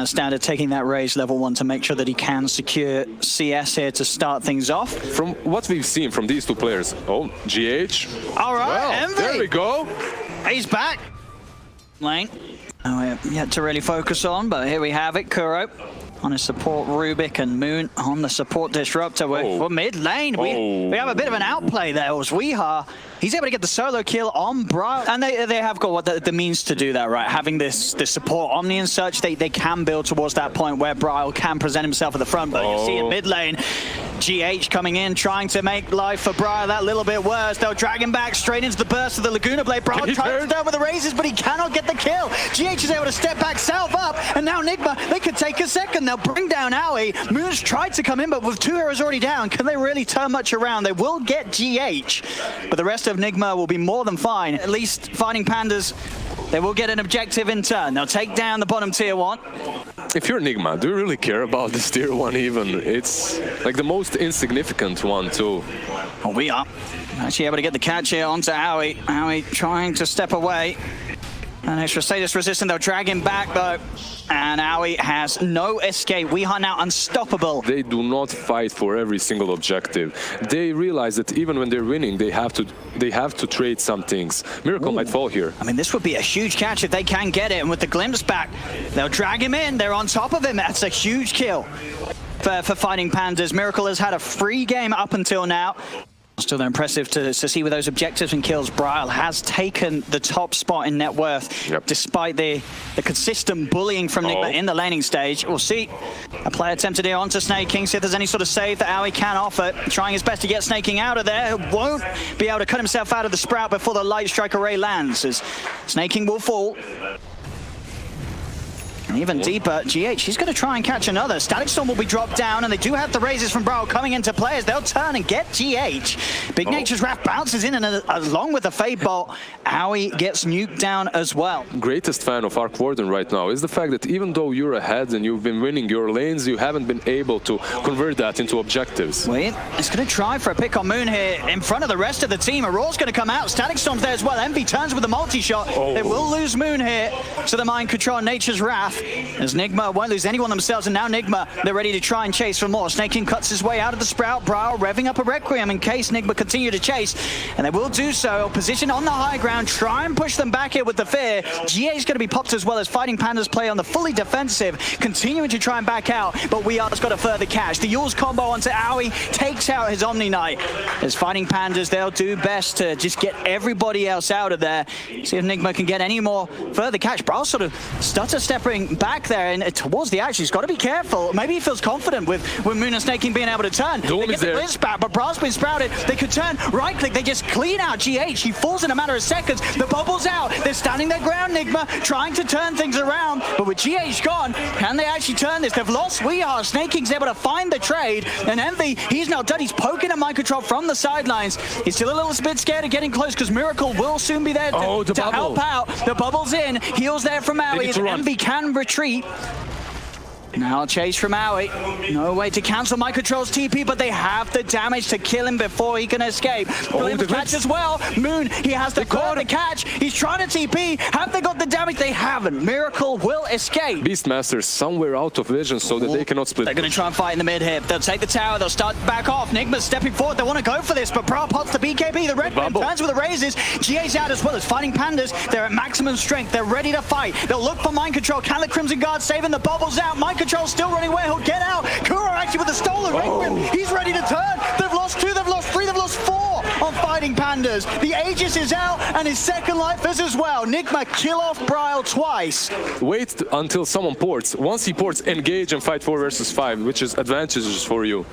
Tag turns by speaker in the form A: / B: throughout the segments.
A: Standard taking that raise level 1 to make sure that he can secure CS here to start things off.
B: From what we've seen from these two players, oh, GH.
A: All right,
B: well,
A: Envy.
B: There we go.
A: He's back. Lane. Oh, yet to really focus on, but here we have it. Kuro on his support, Rubik, and Moon on the support disruptor. We're mid lane. We have a bit of an outplay there. It was Weha. He's able to get the solo kill on Bro, and they have got what the means to do that, right? Having this support Omni and such, they can build towards that point where Bro can present himself at the front. But you see in mid lane, GH coming in, trying to make life for Bro that little bit worse. They'll drag him back straight into the burst of the Laguna Blade. Bro tries to down with the razors, but he cannot get the kill. GH is able to step back, self up, and now Nigma, they could take a second. They'll bring down Aoi. Moon's tried to come in, but with 2 heroes already down, can they really turn much around? They will get GH, but the rest of Nigma will be more than fine. At least finding Pandas, they will get an objective in turn. They'll take down the bottom tier 1.
B: If you're Nigma, do you really care about this tier 1 even? It's like the most insignificant one too.
A: Oh, we are actually able to get the catch here onto Aoi. Aoi trying to step away. An extra status resistant, they'll drag him back though. And Aoi has no escape. We are now unstoppable.
B: They do not fight for every single objective. They realize that even when they're winning, they have to trade some things. Miracle might fall here.
A: I mean, this would be a huge catch if they can get it. And with the glimpse back, they'll drag him in. They're on top of him. That's a huge kill for fighting Pandas. Miracle has had a free game up until now. Still impressive to see with those objectives and kills. Bryle has taken the top spot in net worth, despite the consistent bullying from Nigma in the laning stage. We'll see a player attempted here onto Snaking, see if there's any sort of save that Aoi can offer. Trying his best to get Snaking out of there. Won't be able to cut himself out of the Sprout before the Light Strike Array lands, as Snaking will fall. And even deeper, GH, he's going to try and catch another. Static Storm will be dropped down, and they do have the raises from Brawl coming into players. They'll turn and get GH. Big Nature's Wrath bounces in, and along with the Fade Bolt, Aoi gets nuked down as well.
B: Greatest fan of Arc Warden right now is the fact that even though you're ahead and you've been winning your lanes, you haven't been able to convert that into objectives.
A: Wait, it's going to try for a pick on Moon here in front of the rest of the team. Aurora's going to come out. Static Storm's there as well. Envy turns with a multi-shot. They will lose Moon here to the Mind Control Nature's Wrath, as Nigma won't lose anyone themselves, and now Nigma, they're ready to try and chase for more. Snaking cuts his way out of the Sprout. Brawl revving up a Requiem in case Nigma continue to chase, and they will do so. Position on the high ground, try and push them back here with the fear. GA is going to be popped as well as Fighting Pandas play on the fully defensive, continuing to try and back out, but We Are's got a further catch. The Yule's combo onto Aoi takes out his Omni Knight. As Fighting Pandas, they'll do best to just get everybody else out of there. See if Nigma can get any more further catch. Brawl sort of stutter stepping back there and towards the action. He's got to be careful. Maybe he feels confident with Moon and Snaking being able to turn. They get the blitz back, but Brawl's been sprouted. They could turn, right click, they just clean out GH. He falls in a matter of seconds. The bubble's out. They're standing their ground, Nigma, trying to turn things around. But with GH gone, can they actually turn this? They've lost We Are. Snaking's able to find the trade. And Envy, he's now done. He's poking at Mind Control from the sidelines. He's still a little bit scared of getting close because Miracle will soon be there to help out. The bubble's in. Heals there from Aoi. Envy can retreat. Now chase from Aoi. No way to cancel Mind Control's TP, but they have the damage to kill him before he can escape. The catch as well. Moon, he has the further catch. He's trying to TP. Have they got the damage? They haven't. Miracle will escape.
B: Beastmaster's somewhere out of vision so that they cannot split.
A: They're going to try and fight in the mid here. They'll take the tower. They'll start back off. Nigma's stepping forward. They want to go for this, but Brawl pops the BKB. The red turns with the raises. GA's out as well as Fighting Pandas. They're at maximum strength. They're ready to fight. They'll look for Mind Control. Can the Crimson Guard saving the bubbles out? Mind Control still running away. He'll get out. Kuro actually with the stolen Requiem. He's ready to turn. They've lost 2. They've lost 3. They've lost 4 on Fighting Pandas. The Aegis is out and his second life is as well. Nigma kill off Bryle twice.
B: Wait until someone ports. Once he ports, engage and fight 4 versus 5, which is advantages for you.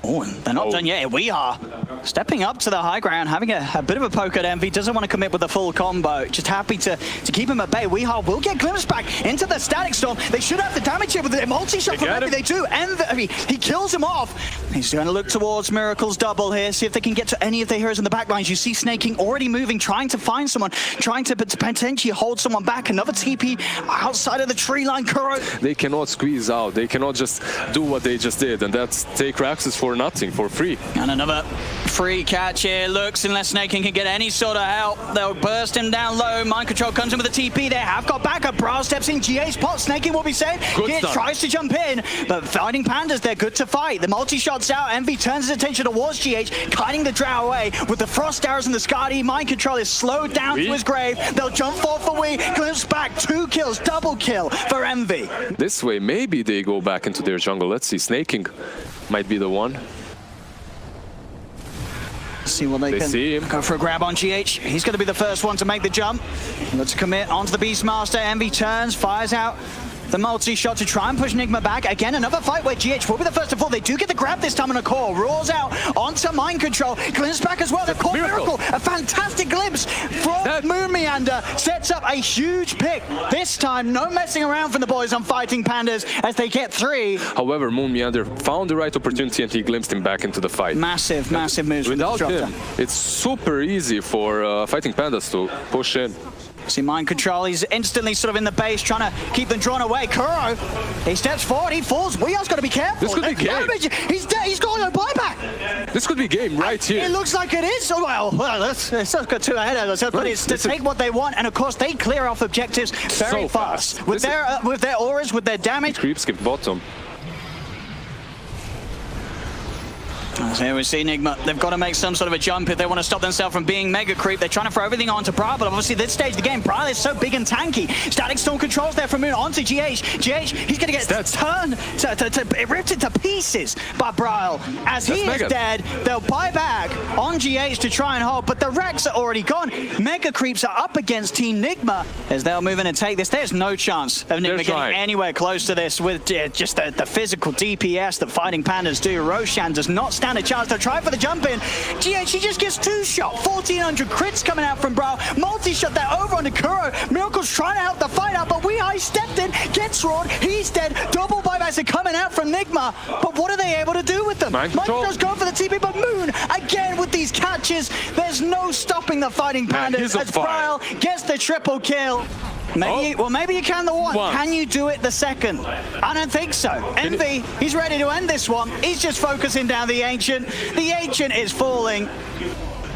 A: Oh, they're not done yet. We are stepping up to the high ground, having a bit of a poke at Envy. Doesn't want to commit with the full combo. Just happy to keep him at bay. Weehar will get glimpsed back into the Static Storm. They should have the damage here with the multi-shot from Envy. They do. Envy, he kills him off. He's going to look towards Miracle's double here, see if they can get to any of the heroes in the back lines. You see Snaking already moving, trying to find someone, trying to potentially hold someone back. Another TP outside of the tree line. Kuro.
B: They cannot squeeze out. They cannot just do what they just did, and that's take Raxus for for nothing, for free.
A: And another free catch here. Looks unless Snaking can get any sort of help. They'll burst him down low. Mind Control comes in with a TP. They have got backup. Brawl steps in. GH pot. Snaking will be safe. GH tries to jump in, but fighting Pandas, they're good to fight. The multi-shot's out. Envy turns his attention towards GH, kiting the drow away with the frost arrows and the Skadi. Mind Control is slowed down to his grave. They'll jump forward for We. Glimpse back. 2 kills. Double kill for Envy.
B: This way, maybe they go back into their jungle. Let's see. Snaking might be the one.
A: See what they can
B: see him.
A: Go for a grab on GH. He's going to be the first one to make the jump. Let's commit onto the Beastmaster. Envy turns, fires out the multi-shot to try and push Nigma back. Again, another fight where GH will be the first to fall. They do get the grab this time on a core. Roars out onto Mind Control. Glimpse back as well. The core miracle. A fantastic glimpse from Moon Meander. Sets up a huge pick. This time, no messing around from the boys on Fighting Pandas as they get 3.
B: However, Moon Meander found the right opportunity and he glimpsed him back into the fight.
A: Massive moves.
B: Without him, it's super easy for Fighting Pandas to push in.
A: See Mind Control, he's instantly sort of in the base trying to keep them drawn away. Kuro, he steps forward, he falls. Weo's got to be careful.
B: This could be game.
A: He's dead, he's got no buyback.
B: This could be game right here.
A: It looks like it is. Well, it's not got 2 ahead of us, but it's to take what they want. And of course, they clear off objectives very fast. With their auras, with their damage.
B: Creep skip bottom.
A: So here we see Nigma. They've got to make some sort of a jump if they want to stop themselves from being mega creep. They're trying to throw everything onto Brawl, but obviously this stage of the game, Brawl is so big and tanky. Static Storm controls there from Moon onto GH. GH, he's going to get turned, ripped into pieces by Brawl. As he is dead, they'll buy back on GH to try and hold, but the Rex are already gone. Mega creeps are up against Team Nigma as they'll move in and take this. There's no chance of Nigma getting anywhere close to this with just the physical DPS that Fighting Pandas do. Roshan does not stand a chance. They'll try for the jump in. GH, he just gets 2 shot. 1400 crits coming out from Brawl. Multi-shot there over onto Kuro. Miracle's trying to help the fight out, but Weehai stepped in, gets roared, he's dead. Double buybacks are coming out from Nigma, but what are they able to do with them? Mind Control's going for the TP, but Moon, again with these catches, there's no stopping the Fighting Pandas as Brawl gets the triple kill. Maybe, well, maybe you can the one. Can you do it the second? I don't think so. Envy, he's ready to end this one. He's just focusing down the Ancient. The Ancient is falling.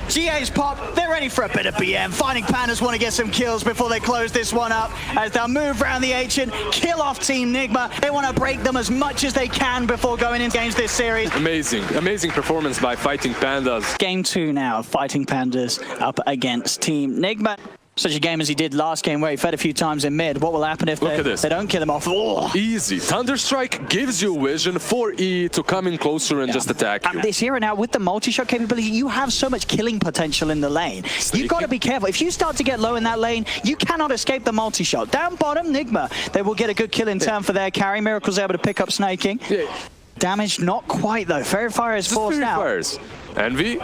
A: GA's pop, they're ready for a bit of BM. Fighting Pandas want to get some kills before they close this one up as they'll move around the Ancient, kill off Team Nigma. They want to break them as much as they can before going into games this series.
B: Amazing performance by Fighting Pandas.
A: Game 2 now, Fighting Pandas up against Team Nigma. Such a game as he did last game where he fed a few times in mid. What will happen if they don't kill him off? Oh.
B: Easy. Thunderstrike gives you vision for E to come in closer and just attack you.
A: This hero now with the multi-shot capability, you have so much killing potential in the lane. You've got to be careful. If you start to get low in that lane, you cannot escape the multi-shot. Down bottom, Nigma. They will get a good kill in turn for their carry. Miracle's able to pick up Snaking. Damage not quite though. Fairy Fire is forced out.
B: Envy.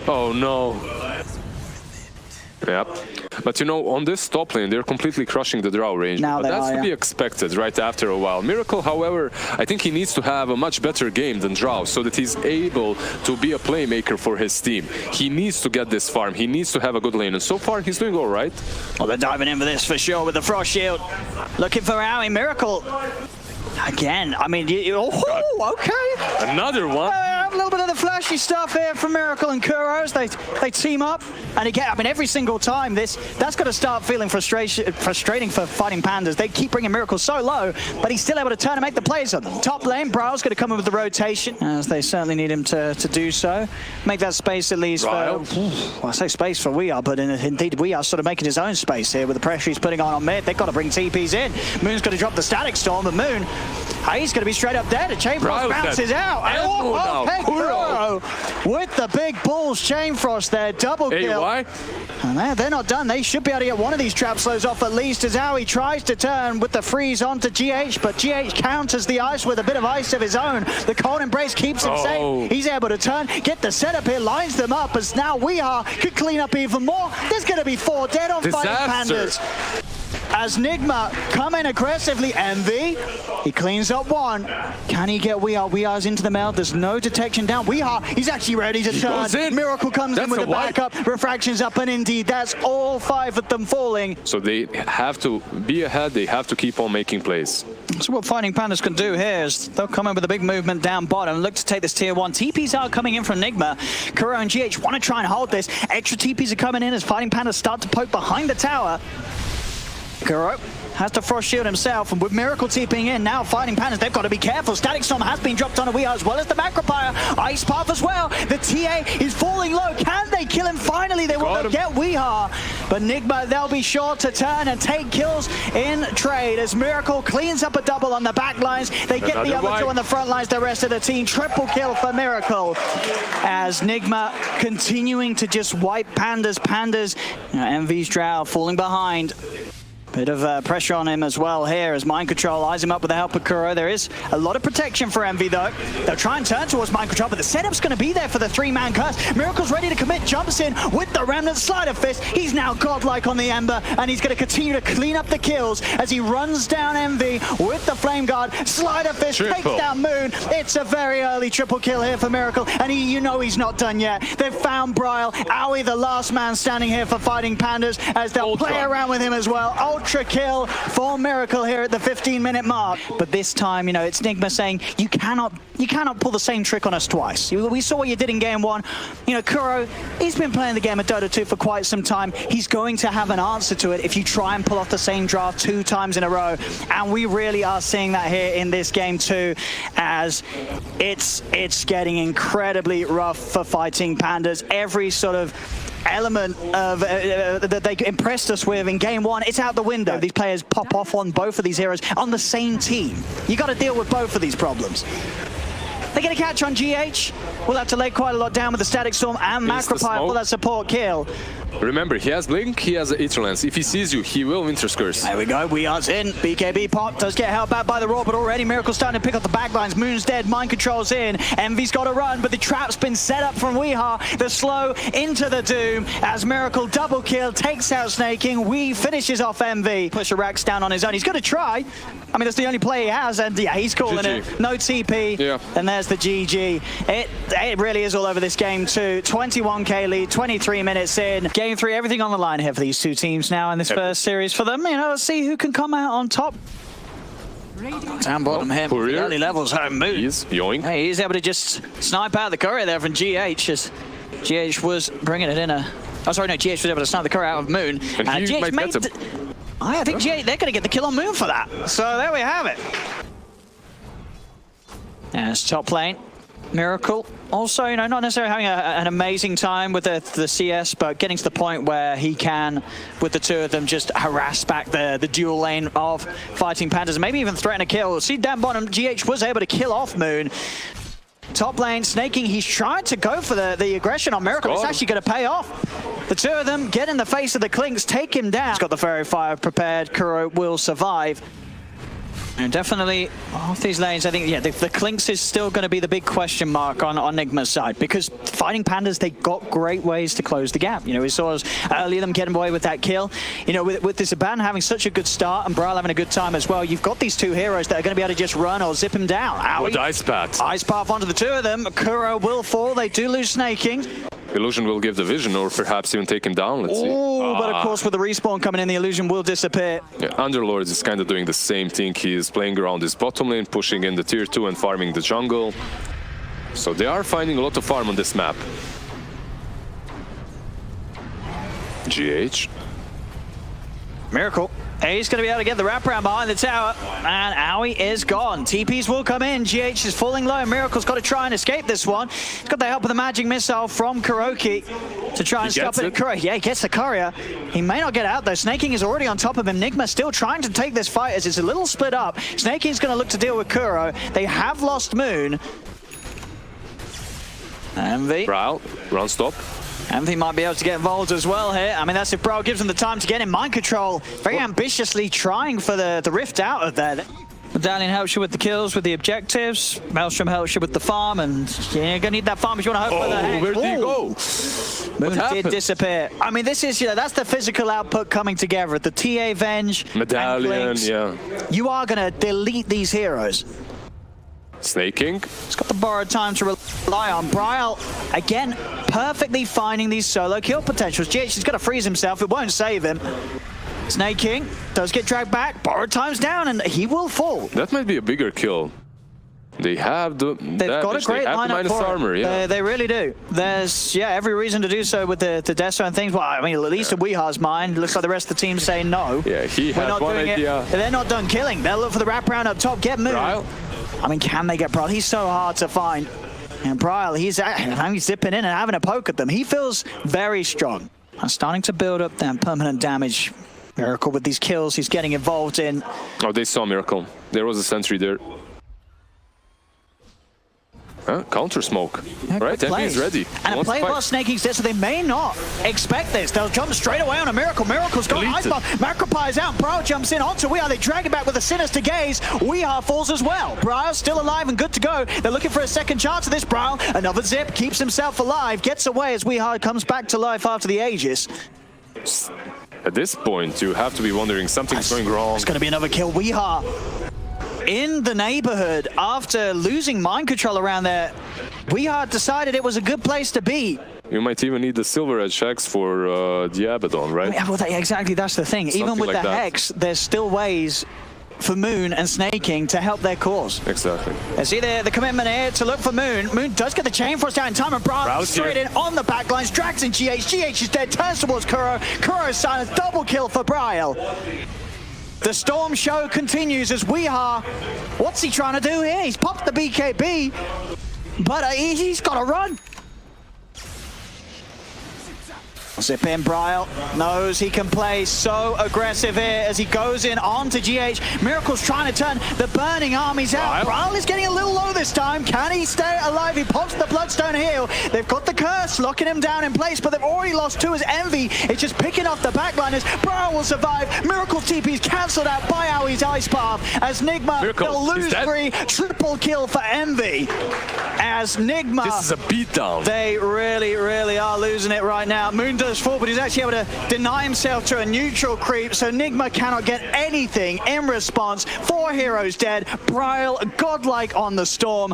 B: Oh no. Yep. But you know, on this top lane, they're completely crushing the draw range. But that's to be expected right after a while. Miracle, however, I think he needs to have a much better game than Drow so that he's able to be a playmaker for his team. He needs to get this farm. He needs to have a good lane. And so far, he's doing all right.
A: Well, they're diving in for this for sure with the Frost Shield. Looking for Owie. Miracle. Again, I mean, okay.
B: Another one.
A: A little bit of the flashy stuff here from Miracle and Kuros. They team up, and again, I mean, every single time that's got to start feeling frustrating for Fighting Pandas. They keep bringing Miracle so low, but he's still able to turn and make the plays on them. Top lane, Brawl's going to come in with the rotation, as they certainly need him to do so. Make that space at least for, well, I say space for We Are, but indeed We Are sort of making his own space here with the pressure he's putting on mid. They've got to bring TPs in. Moon's going to drop the Static Storm, but Moon, he's going to be straight up dead. Chain Frost bounces out. Kuro with the big balls, Chain Frost there, double kill. And they're not done. They should be able to get one of these trap slows off at least as Owie tries to turn with the freeze onto GH, but GH counters the ice with a bit of ice of his own. The cold embrace keeps him safe. He's able to turn, get the setup here, lines them up as now We Are could clean up even more. There's going to be 4 dead on Fighting Pandas. as Nigma come in aggressively. Envy, he cleans up one. Can he get We Are? We Are's into the mail. There's no detection down. We Are, he's actually ready to turn. Miracle comes in with the backup. Refractions up, and indeed, that's all 5 of them falling.
B: So they have to be ahead. They have to keep on making plays.
A: So what Fighting Pandas can do here is they'll come in with a big movement down bottom, look to take this tier 1. TPs are coming in from Nigma. Kuro and GH want to try and hold this. Extra TPs are coming in as Fighting Pandas start to poke behind the tower. Kuro has to frost shield himself, and with Miracle TPing in now, Fighting Pandas, they've got to be careful. Static Storm has been dropped on a We Are as well as the Macropire. Ice Path as well. The TA is falling low. Can they kill him? Finally, they will get We Are. But Nigma, they'll be sure to turn and take kills in trade as Miracle cleans up a double on the back lines. They get the other 2 on the front lines, the rest of the team. Triple kill for Miracle as Nigma continuing to just wipe Pandas. Pandas, Envy's Drow falling behind. Bit of pressure on him as well here as Mind Control eyes him up with the help of Kuro. There is a lot of protection for Envy though. They'll try and turn towards Mind Control, but the setup's going to be there for the 3-man curse. Miracle's ready to commit, jumps in with the Remnant Slider Fist. He's now godlike on the Ember, and he's going to continue to clean up the kills as he runs down Envy with the Flame Guard. Slider Fist takes down Moon. It's a very early triple kill here for Miracle, and you know he's not done yet. They've found Bryle. Aoi, the last man standing here for Fighting Pandas, as they'll play around with him as well. Ultra kill for Miracle here at the 15-minute mark. But this time, you know, it's Nigma saying, you cannot pull the same trick on us twice. We saw what you did in game 1. You know, Kuro, he's been playing the game of Dota 2 for quite some time. He's going to have an answer to it if you try and pull off the same draft 2 times in a row. And we really are seeing that here in this game too, as it's getting incredibly rough for Fighting Pandas. Every sort of element of that they impressed us with in game 1, it's out the window. These players pop off on both of these heroes on the same team. You got to deal with both of these problems. They get a catch on GH. We'll have to lay quite a lot down with the Static Storm and Macropire for that support kill.
B: Remember, he has Blink, he has Eternalenvy. If he sees you, he will Winter's Curse.
A: There we go, We Are's in. BKB pop does get held back by the Roar, but already Miracle's starting to pick up the backlines. Moon's dead, Mind Control's in. Envy's got to run, but the trap's been set up from We Are. The slow into the Doom as Miracle double kill, takes out Snaking. We finishes off Envy. Push a Rax down on his own. He's going to try. I mean, that's the only play he has, and yeah, he's calling it. No TP, and there's the GG. It really is all over this game too. 21k lead, 23 minutes in. Game 3, everything on the line here for these 2 teams now in this first series for them. You know, let's see who can come out on top. Down bottom here, early levels home Moon.
B: Yoink.
A: Hey, he's able to just snipe out the courier there from GH as GH was bringing it in a... Oh, sorry, no, GH was able to snipe the courier out of Moon.
B: And he
A: GH made... I think GH, they're going to get the kill on Moon for that. So there we have it. And it's top lane. Miracle also, you know, not necessarily having an amazing time with the CS, but getting to the point where he can, with the 2 of them, just harass back the dual lane of Fighting Pandas and maybe even threaten a kill. See down bottom, GH was able to kill off Moon. Top lane, Snaking, he's trying to go for the aggression on Miracle. It's actually going to pay off. The 2 of them get in the face of the Clinks, take him down. He's got the Fairy Fire prepared. Kuro will survive. And definitely off these lanes, I think, yeah, the Clinks is still going to be the big question mark on Nigma's side, because Fighting Pandas, they got great ways to close the gap. You know, we saw us earlier them getting away with that kill. You know, with this Aban having such a good start and Bryle having a good time as well, you've got these 2 heroes that are going to be able to just run or zip him down.
B: With Ice Path.
A: Ice Path onto the 2 of them. Kuro will fall. They do lose Snaking.
B: Illusion will give the vision, or perhaps even take him down. Let's see.
A: Oh, but of course with the respawn coming in, the illusion will disappear.
B: Yeah, Underlord is kind of doing the same thing. He is playing around his bottom lane, pushing in the tier 2 and farming the jungle. So they are finding a lot of farm on this map. GH. Miracle.
A: He's going to be able to get the wraparound behind the tower, and Aoi is gone. TPs will come in. GH is falling low. Miracle's got to try and escape this one. He's got the help of the magic missile from Kuroki to try and stop it. Yeah, he gets the courier. He may not get out though. Snaking is already on top of him. Nigma still trying to take this fight as it's a little split up. Snaking's going to look to deal with Kuro. They have lost Moon. Envy.
B: Bryle, run stop.
A: Envy might be able to get involved as well here. I mean, that's if Bryle gives him the time to get in. Mind Control very ambitiously trying for the rift out of there. Medallion helps you with the kills, with the objectives. Maelstrom helps you with the farm, and you're gonna need that farm if you want to hope for the hex.
B: Where did he go?
A: Moon did disappear. I mean, this is, that's the physical output coming together. The TA Venge,
B: Medallion, yeah.
A: You are gonna delete these heroes.
B: Snaking.
A: He's got the borrowed time to rely on. Bryle, again, perfectly finding these solo kill potentials. GH has got to freeze himself. It won't save him. Snaking does get dragged back. Borrowed time's down, and he will fall.
B: That might be a bigger kill. They have the
A: They've got a great lineup for
B: armor, yeah.
A: They really do. There's, every reason to do so with the Deso and things. Well, I mean, at least in Weehar's mind, looks like the rest of the team say no.
B: Yeah, he had one idea.
A: They're not done killing. They'll look for the wraparound up top, get Moon.
B: Bryle.
A: I mean, can they get Bryle? He's so hard to find. And Bryle, he's zipping in and having a poke at them. He feels very strong. Starting to build up that permanent damage. Miracle with these kills he's getting involved in.
B: Oh, they saw Miracle. There was a sentry there. Counter smoke.
A: Yeah,
B: right, envy is ready.
A: And a play while Snaking's dead, so they may not expect this. They'll jump straight away on a Miracle. Miracle's got ice bomb. Macropie's out. Bryle jumps in onto Weehar. They drag it back with a sinister gaze. Weehar falls as well. Bryle's still alive and good to go. They're looking for a second chance of this. Bryle, another zip, keeps himself alive, gets away as Weehar comes back to life after the Aegis.
B: At this point, you have to be wondering something's going wrong.
A: It's going to be another kill. Weehar in the neighborhood after losing mind control around there. Weehar decided it was a good place to be.
B: You might even need the silver edge hex for the Abaddon, right?
A: Yeah, well, exactly, that's the thing.
B: Something
A: even with
B: like
A: the
B: that.
A: hex, there's still ways for Moon and Snaking to help their cause.
B: Exactly.
A: I see the commitment here to look for Moon. Moon does get the chain force down in time, and Bryle straight in on the backlines, drags in GH. GH is dead, turns towards Kuro. Kuro's silence, double kill for Bryle. The Storm show continues as Weehar, what's he trying to do here? He's popped the BKB, but he's got to run. Zip in, Bryle knows he can play so aggressive here as he goes in onto GH. Miracle's trying to turn the burning armies out. Bryle is getting a little low this time. Can he stay alive? He pops the Bloodstone heal. They've got the curse locking him down in place, but they've already lost two as Envy. It's just picking off the backliners. Bryle will survive. Miracle's TP is cancelled out by Aui's Ice Path as Nigma will lose three. Triple kill for Envy as Nigma.
B: This is a beatdown.
A: They really, really are losing it right now. Moon does fall, but he's actually able to deny himself to a neutral creep, so Nigma cannot get anything in response. 4 heroes dead. Bryle, godlike on the Storm.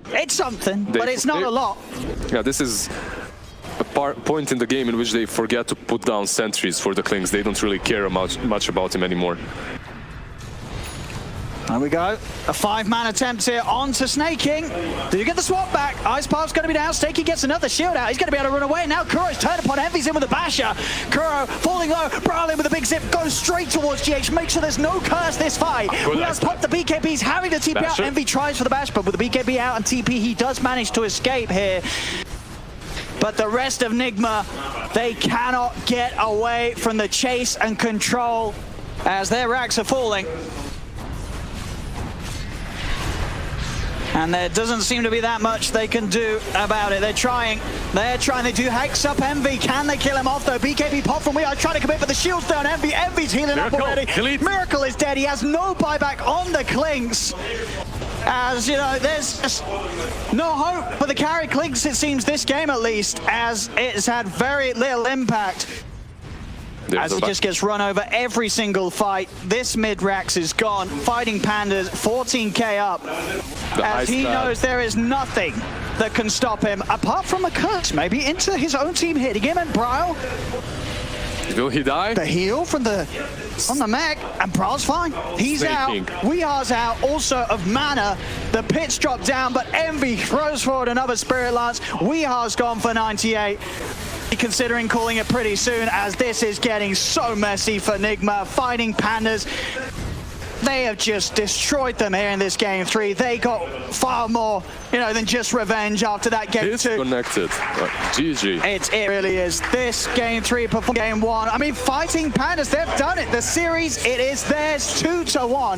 A: It's something, but it's not a lot.
B: Yeah, this is a point in the game in which they forget to put down sentries for the Klings. They don't really care much about him anymore.
A: There we go. A 5-man attempt here onto Snaking. Do you get the swap back? Ice Path's going to be down. Snaking gets another shield out. He's going to be able to run away. Now Kuro's turned upon. Envy's in with a basher. Kuro falling low. Bryle in with a big zip. Goes straight towards GH. Make sure there's no curse this fight. We have popped the BKB. He's having to TP out. Envy tries for the bash, but with the BKB out and TP, he does manage to escape here. But the rest of Nigma, they cannot get away from the chase and control as their racks are falling. And there doesn't seem to be that much they can do about it. They're trying. They do hex up Envy. Can they kill him off though? BKB pop from Weehar trying to commit, but the shield's down. Envy's healing up already.
B: Delete.
A: Miracle is dead. He has no buyback on the Klings. As you know, there's just no hope for the carry Klings, it seems, this game at least, as it's had very little impact. As he just gets run over every single fight. This mid-Rax is gone. Fighting Pandas, 14k up. As he knows there is nothing that can stop him, apart from a curse, maybe into his own team hitting him. And Bryle,
B: will he die?
A: the heal from the on the mech, and Bryle's fine. He's out. Weehar's out also of mana. The pits drop down, but Envy throws forward another Spirit Lance. Weehar's gone for 98. Considering calling it pretty soon, as this is getting so messy for Nigma. Fighting Pandas, they have just destroyed them here in this game 3. They got far more, than just revenge after that game 2.
B: Disconnected. GG.
A: It really is. This game 3 before game 1. I mean, Fighting Pandas, they've done it. The series, it is theirs 2-1.